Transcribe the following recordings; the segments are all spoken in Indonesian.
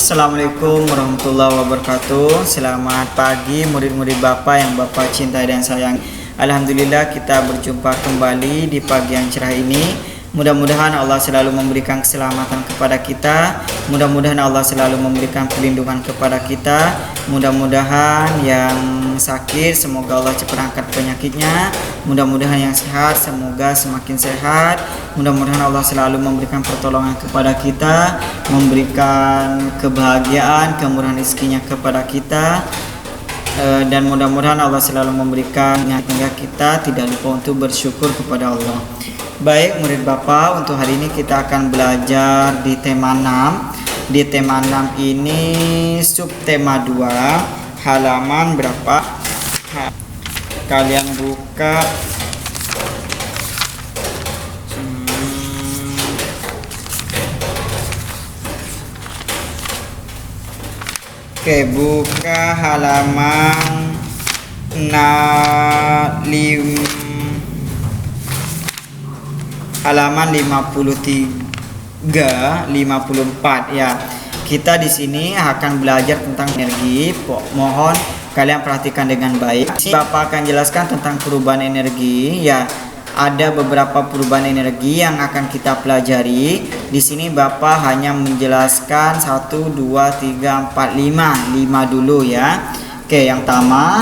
Assalamualaikum warahmatullahi wabarakatuh. Selamat pagi murid-murid Bapak yang Bapak cintai dan sayang. Alhamdulillah kita berjumpa kembali di pagi yang cerah ini. Mudah-mudahan Allah selalu memberikan keselamatan kepada kita. Mudah-mudahan Allah selalu memberikan perlindungan kepada kita. Mudah-mudahan yang sakit semoga Allah cepat angkat penyakitnya. Mudah-mudahan yang sehat semoga semakin sehat. Mudah-mudahan Allah selalu memberikan pertolongan kepada kita, memberikan kebahagiaan, kemurahan rezekinya kepada kita. Dan mudah-mudahan Allah selalu memberikan hingga kita tidak lupa untuk bersyukur kepada Allah. Baik murid Bapak, untuk hari ini kita akan belajar di tema 6. Di tema 6 ini subtema 2, halaman berapa? Kalian buka Oke, buka halaman 53, 54 ya. Kita di sini akan belajar tentang energi. Mohon kalian perhatikan dengan baik. Bapak akan jelaskan tentang perubahan energi ya. Ada beberapa perubahan energi yang akan kita pelajari. Di sini Bapak hanya menjelaskan 1, 2, 3, 4, 5 dulu ya. Oke, yang pertama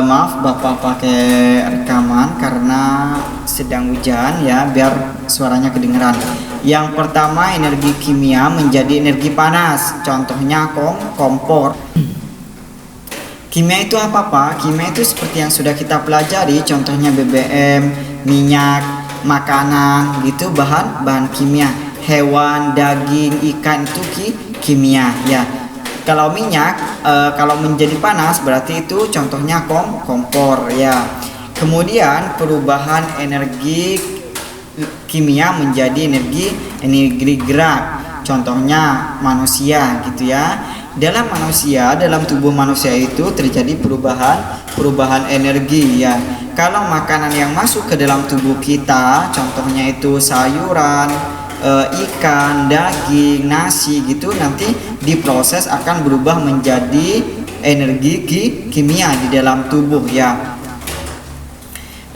maaf Bapak pakai rekaman karena sedang hujan ya, biar suaranya kedengeran. Yang pertama, energi kimia menjadi energi panas. Contohnya kompor. Kimia itu apa Pak? Kimia itu seperti yang sudah kita pelajari, contohnya BBM, minyak, makanan, gitu bahan kimia. Hewan, daging, ikan itu kimia ya. Kalau minyak, kalau menjadi panas berarti itu contohnya kompor ya. Kemudian perubahan energi kimia menjadi energi gerak. Contohnya manusia gitu ya. Dalam tubuh manusia itu terjadi perubahan energi ya. Kalau makanan yang masuk ke dalam tubuh kita, contohnya itu sayuran, ikan, daging, nasi gitu, nanti diproses akan berubah menjadi energi kimia di dalam tubuh ya.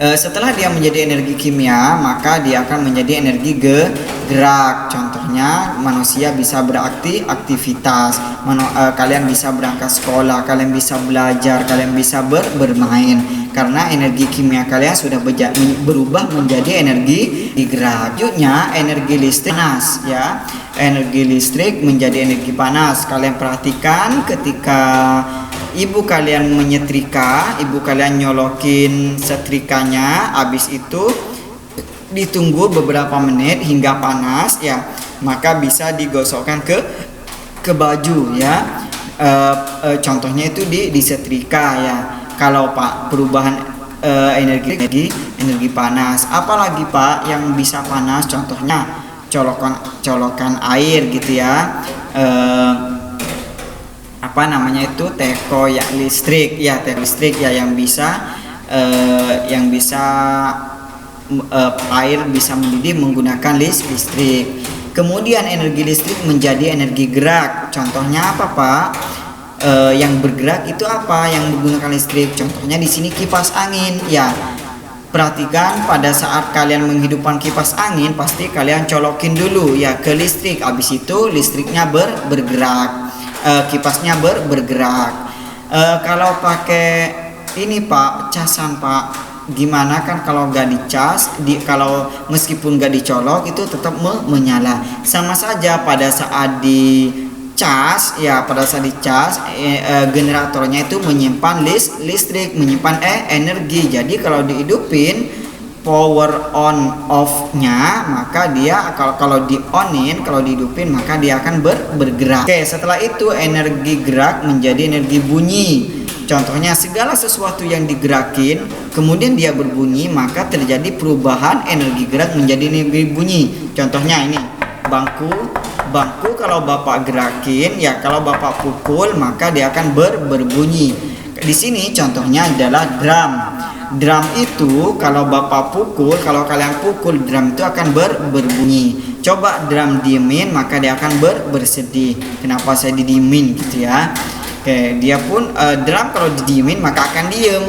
Setelah dia menjadi energi kimia, maka dia akan menjadi energi gerak. Contohnya manusia bisa beraktivitas, kalian bisa berangkat sekolah, kalian bisa belajar, kalian bisa bermain. Karena energi kimia kalian sudah berubah menjadi energi gerak. Selanjutnya energi listrik panas ya. Energi listrik menjadi energi panas. Kalian perhatikan ketika ibu kalian menyetrika, ibu kalian nyolokin setrikanya, habis itu ditunggu beberapa menit hingga panas ya, maka bisa digosokkan ke baju ya. Contohnya itu disetrika ya. Kalau Pak perubahan energi panas, apalagi Pak yang bisa panas, contohnya colokan air gitu ya. Apa namanya itu, teko ya, listrik ya, yang bisa air bisa mendidih menggunakan listrik. Kemudian energi listrik menjadi energi gerak. Contohnya apa Pak? Yang bergerak itu apa yang menggunakan listrik? Contohnya di sini kipas angin ya. Perhatikan pada saat kalian menghidupkan kipas angin, pasti kalian colokin dulu ya ke listrik. Habis itu listriknya bergerak. Kipasnya bergerak. Kalau pakai ini Pak, casan Pak, gimana kan kalau nggak dicas, kalau meskipun nggak dicolok itu tetap menyala. Sama saja pada saat dicas ya, generatornya itu menyimpan listrik, menyimpan energi. Jadi kalau dihidupin, power on off-nya, maka dia kalau di-onin, kalau dihidupin, maka dia akan bergerak. Oke, setelah itu energi gerak menjadi energi bunyi. Contohnya segala sesuatu yang digerakin kemudian dia berbunyi, maka terjadi perubahan energi gerak menjadi energi bunyi. Contohnya ini bangku kalau Bapak gerakin ya, kalau Bapak pukul maka dia akan berbunyi. Di sini contohnya adalah drum. Drum itu kalau Bapak pukul, kalau kalian pukul drum itu akan berbunyi. Coba drum diemin, maka dia akan bersedih. Kenapa saya didiemin gitu ya. Oke, dia pun drum kalau didiemin maka akan diem.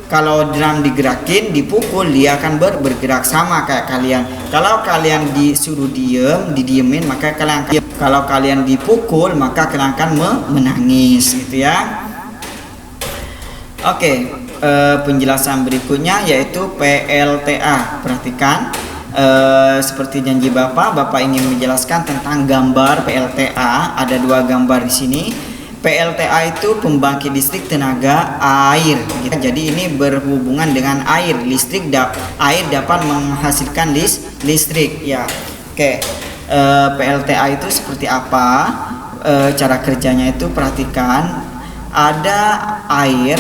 Kalau drum digerakin, dipukul, dia akan bergerak. Sama kayak kalian. Kalau kalian disuruh didiemin, maka kalian akan diem. Kalau kalian dipukul, maka kalian akan menangis gitu ya. Oke, penjelasan berikutnya yaitu PLTA. Perhatikan, seperti janji Bapak ingin menjelaskan tentang gambar PLTA. Ada dua gambar di sini. PLTA itu pembangkit listrik tenaga air. Jadi ini berhubungan dengan air. Air dapat menghasilkan listrik. Ya, oke. PLTA itu seperti apa? Cara kerjanya itu perhatikan. Ada air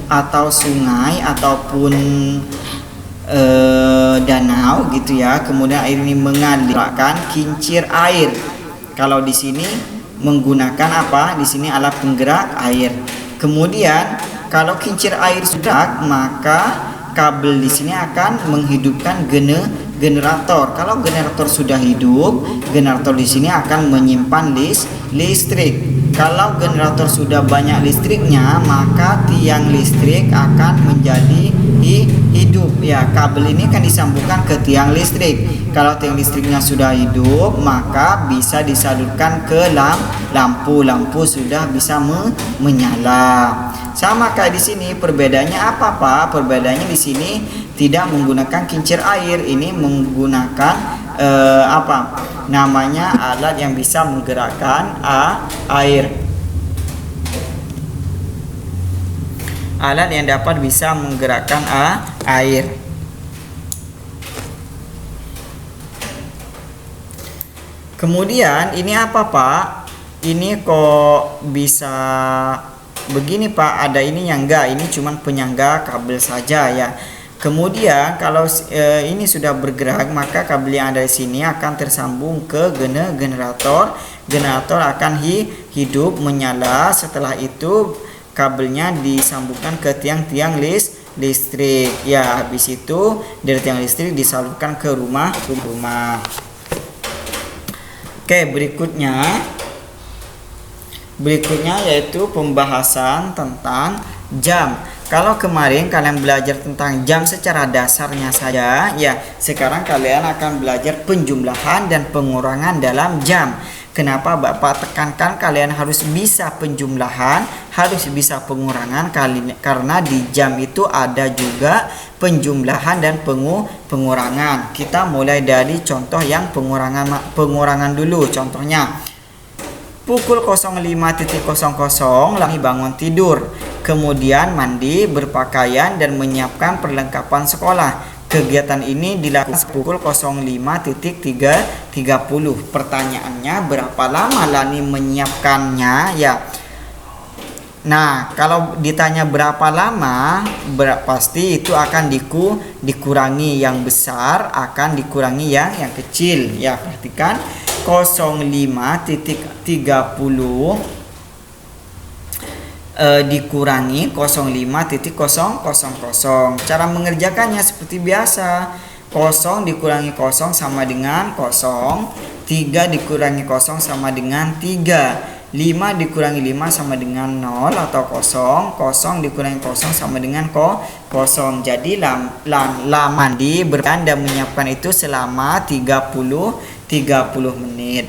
atau sungai ataupun danau gitu ya. Kemudian air ini mengalirkan kincir air. Kalau di sini menggunakan apa? Di sini alat penggerak air. Kemudian kalau kincir air sudah, maka kabel di sini akan menghidupkan generator. Kalau generator sudah hidup, generator di sini akan menyimpan listrik. Kalau generator sudah banyak listriknya, maka tiang listrik akan menjadi hidup. Ya, kabel ini akan disambungkan ke tiang listrik. Kalau tiang listriknya sudah hidup, maka bisa disalurkan ke lampu. Lampu sudah bisa menyala. Sama kayak di sini, perbedaannya apa Pak? Perbedaannya di sini tidak menggunakan kincir air, ini menggunakan apa? Namanya alat yang bisa menggerakkan air. Alat yang dapat bisa menggerakkan air. Kemudian ini apa Pak? Ini kok bisa begini Pak? Ada ini yang enggak, ini cuman penyangga kabel saja ya. Kemudian kalau ini sudah bergerak, maka kabel yang ada di sini akan tersambung ke generator. Generator akan hidup, menyala. Setelah itu kabelnya disambungkan ke tiang-tiang listrik. Ya, habis itu dari tiang listrik disalurkan ke rumah. Oke, berikutnya yaitu pembahasan tentang jam. Kalau kemarin kalian belajar tentang jam secara dasarnya saja, ya sekarang kalian akan belajar penjumlahan dan pengurangan dalam jam. Kenapa Bapak tekankan kalian harus bisa penjumlahan, harus bisa pengurangan, karena di jam itu ada juga penjumlahan dan pengurangan. Kita mulai dari contoh yang pengurangan dulu. Contohnya pukul 05.00 Lami bangun tidur, kemudian mandi, berpakaian dan menyiapkan perlengkapan sekolah. Kegiatan ini dilakukan pukul 05.30. Pertanyaannya, berapa lama Lani menyiapkannya? Ya. Nah, kalau ditanya berapa lama, pasti itu akan dikurangi yang besar, akan dikurangi yang kecil. Ya, perhatikan 05.30 dikurangi 05.000. Cara mengerjakannya seperti biasa. 0 dikurangi 0 sama dengan 0. 3 dikurangi 0 sama dengan 3. 5 dikurangi 5 sama dengan 0 atau 0. 0 dikurangi 0 sama dengan 0. Jadi lama mandi dan menyiapkan itu selama 30 menit.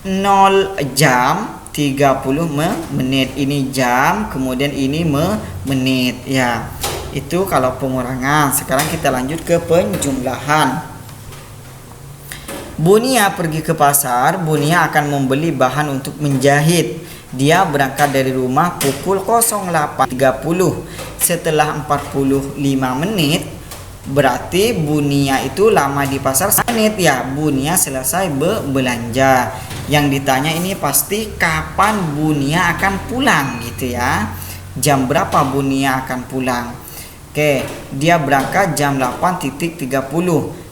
0 jam 30 menit. Ini jam, kemudian ini menit. Ya, itu kalau pengurangan. Sekarang kita lanjut ke penjumlahan. Bunia pergi ke pasar. Bunia akan membeli bahan untuk menjahit. Dia berangkat dari rumah pukul 08.30. Setelah 45 menit, berarti Bunia itu lama di pasar 1 menit ya. Bunia selesai belanja. Yang ditanya ini pasti kapan Bunia akan pulang gitu ya. Jam berapa Bunia akan pulang? Oke, dia berangkat jam 8.30.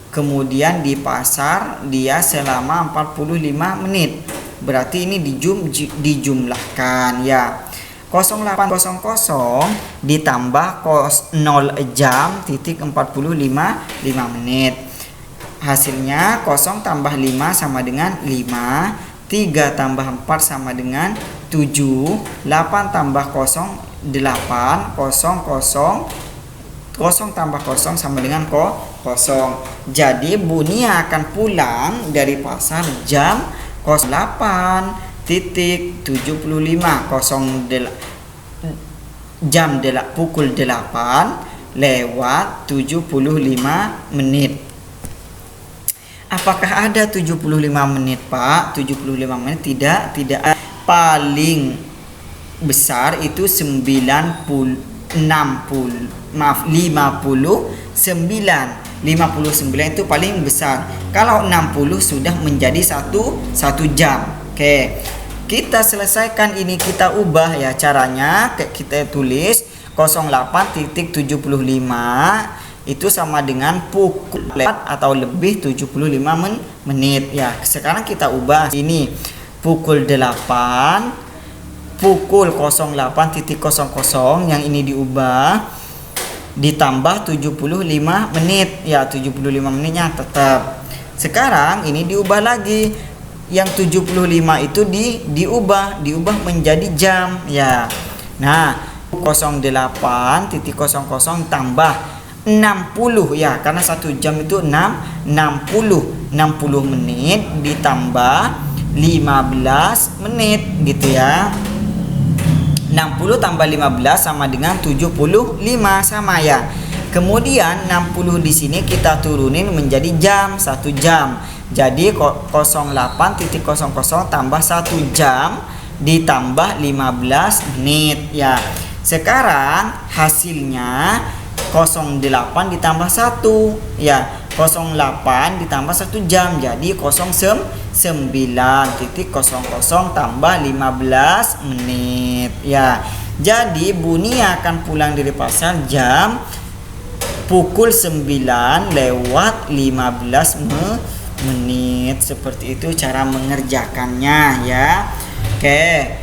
Kemudian di pasar dia selama 45 menit. Berarti ini dijumlahkan ya. 08.00 ditambah 0 jam titik 45 menit. hasilnya 0 tambah 5 sama dengan 5, 3 tambah 4 sama dengan 7, 8 tambah 0 8, 0 tambah 0 sama dengan 0. Jadi Bunia akan pulang dari pasar jam 08.75 pukul 8:75. Apakah ada 75 menit, Pak? 75 menit tidak paling besar itu 59. 59 itu paling besar. Kalau 60 sudah menjadi satu jam. Oke. Kita selesaikan ini, kita ubah ya caranya. Kita tulis 08.75 itu sama dengan pukul atau lebih 75 menit ya. Sekarang kita ubah ini pukul 8 pukul 08.00 yang ini diubah ditambah 75 menit ya, 75 menitnya tetap. Sekarang ini diubah lagi, yang 75 itu diubah menjadi jam ya. Nah 08.00 tambah 60 ya, karena 1 jam itu 60 menit ditambah 15 menit gitu ya. 60 tambah 15 sama dengan 75 sama ya. Kemudian 60 di sini kita turunin menjadi jam, 1 jam. Jadi 08.00 tambah 1 jam ditambah 15 menit ya. Sekarang hasilnya 08 ditambah 1 ya. 08 ditambah 1 jam jadi 09.00 tambah 15 menit ya. Jadi Bunia akan pulang dari pasar jam pukul 9:15 menit. Seperti itu cara mengerjakannya ya. Oke,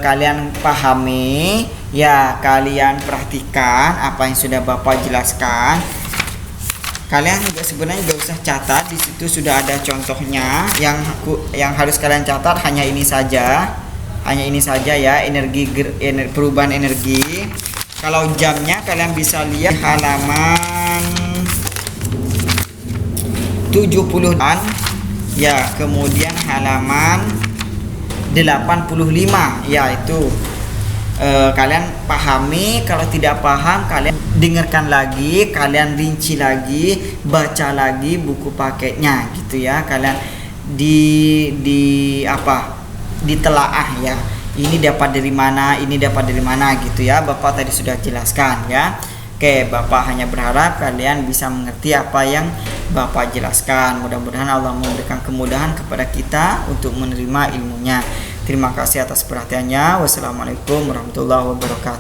kalian pahami ya, kalian perhatikan apa yang sudah Bapak jelaskan. Kalian juga sebenarnya gak usah catat, di situ sudah ada contohnya. Yang harus kalian catat hanya ini saja ya, perubahan energi. Kalau jamnya kalian bisa lihat halaman 70-an ya, kemudian halaman 85 ya, itu kalian pahami. Kalau tidak paham kalian dengarkan lagi, kalian rinci lagi, baca lagi buku paketnya gitu ya. Kalian ditelaah ya, ini dapat dari mana, ini dapat dari mana gitu ya. Bapak tadi sudah jelaskan ya. Oke, Bapak hanya berharap kalian bisa mengerti apa yang Bapak jelaskan. Mudah-mudahan Allah memberikan kemudahan kepada kita untuk menerima ilmunya. Terima kasih atas perhatiannya. Wassalamualaikum warahmatullahi wabarakatuh.